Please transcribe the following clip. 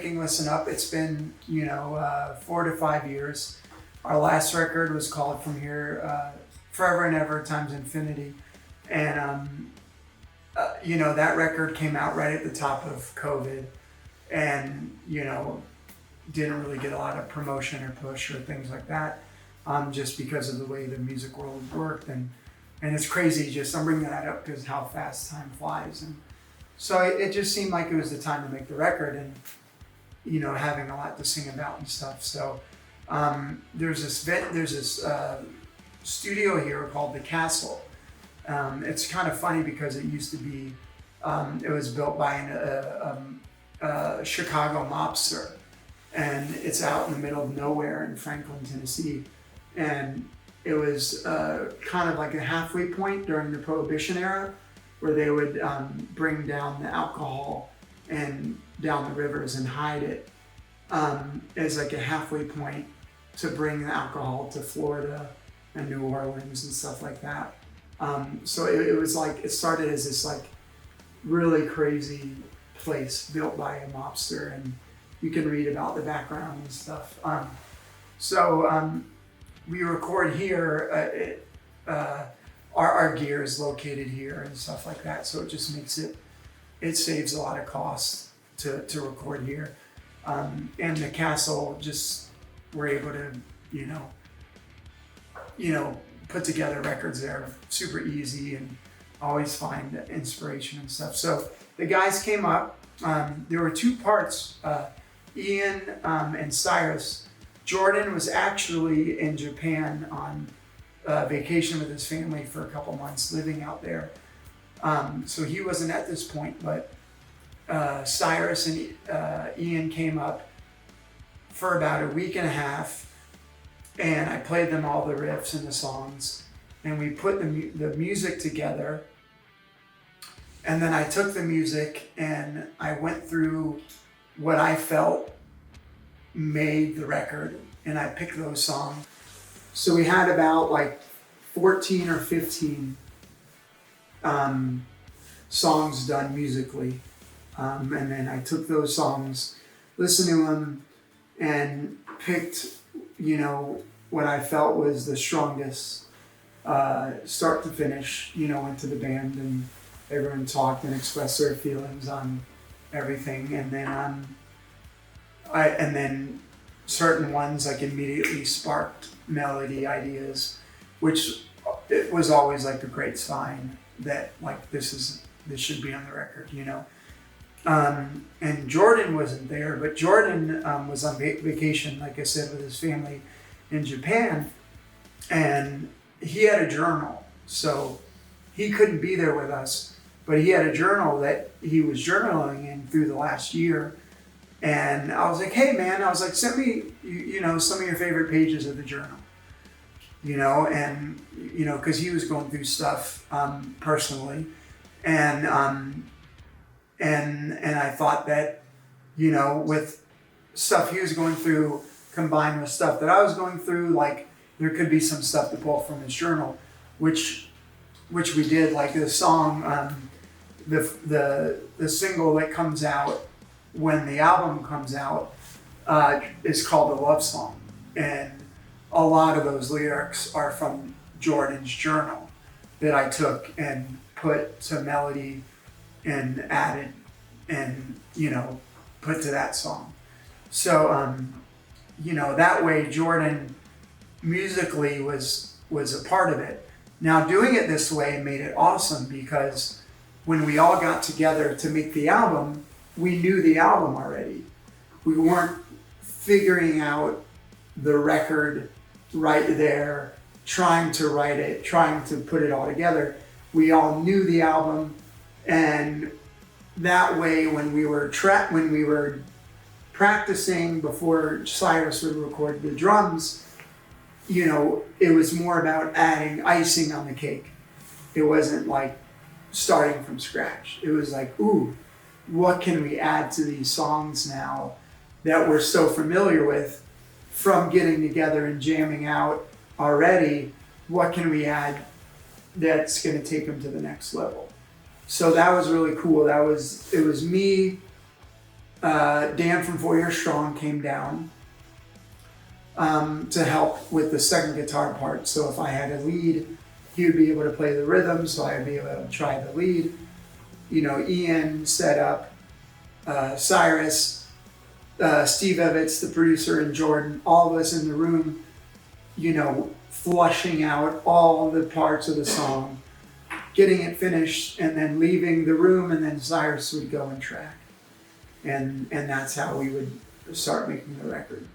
making Listen Up. It's been, 4 to 5 years. Our last record was called From Here, Forever and Ever times Infinity. And, that record came out right at the top of COVID and, didn't really get a lot of promotion or push or things like that, just because of the way the music world worked. And it's crazy, I'm bringing that up because how fast time flies. And so it just seemed like it was the time to make the record and, having a lot to sing about and stuff. So there's this studio here called The Castle. It's kind of funny because it used to be, it was built by a Chicago mobster. And it's out in the middle of nowhere in Franklin, Tennessee. And it was kind of like a halfway point during the Prohibition era where they would bring down the alcohol and down the rivers and hide it as like a halfway point to bring the alcohol to Florida and New Orleans and stuff like that. So it was like, it started as this like really crazy place built by a mobster, and you can read about the background and stuff. We record here. Our gear is located here and stuff like that, so it just makes it saves a lot of costs to record here. And the Castle, just we're able to put together records there super easy and always find inspiration and stuff. So the guys came up. There were two parts. Ian and Cyrus. Jordan was actually in Japan on vacation with his family for a couple months, living out there. So he wasn't at this point, but Cyrus and Ian came up for about a week and a half, and I played them all the riffs and the songs, and we put the music together. And then I took the music and I went through what I felt made the record, and I picked those songs. So we had about like 14 or 15 songs done musically. And then I took those songs, listened to them, and picked, what I felt was the strongest start to finish, into the band, and everyone talked and expressed their feelings on everything. And then certain ones like immediately sparked melody ideas, which it was always like a great sign that like this should be on the record, And Jordan wasn't there, but Jordan was on vacation, like I said, with his family in Japan, and he had a journal, so he couldn't be there with us, but he had a journal that he was journaling in through the last year. And I was like, hey man, send me, some of your favorite pages of the journal, and, cause he was going through stuff, personally. And I thought that, with stuff he was going through combined with stuff that I was going through, like there could be some stuff to pull from his journal, which we did. Like the song, the single that comes out when the album comes out is called A Love Song. And a lot of those lyrics are from Jordan's journal that I took and put to melody and added and, put to that song. So, that way Jordan musically was a part of it. Now doing it this way made it awesome because when we all got together to make the album, we knew the album already. We weren't figuring out the record right there, trying to write it, trying to put it all together. We all knew the album, and that way when we were practicing before Cyrus would record the drums, it was more about adding icing on the cake. It wasn't like starting from scratch. It was like, ooh, what can we add to these songs now that we're so familiar with from getting together and jamming out already? What can we add that's going to take them to the next level? So that was really cool. It was me, Dan from 4 Year Strong came down to help with the second guitar part. So if I had a lead, he would be able to play the rhythm, so I'd be able to try the lead. You know, Ian set up Cyrus, Steve Evitts, the producer, and Jordan, all of us in the room, you know, flushing out all the parts of the song, getting it finished, and then leaving the room, and then Cyrus would go and track. And that's how we would start making the record.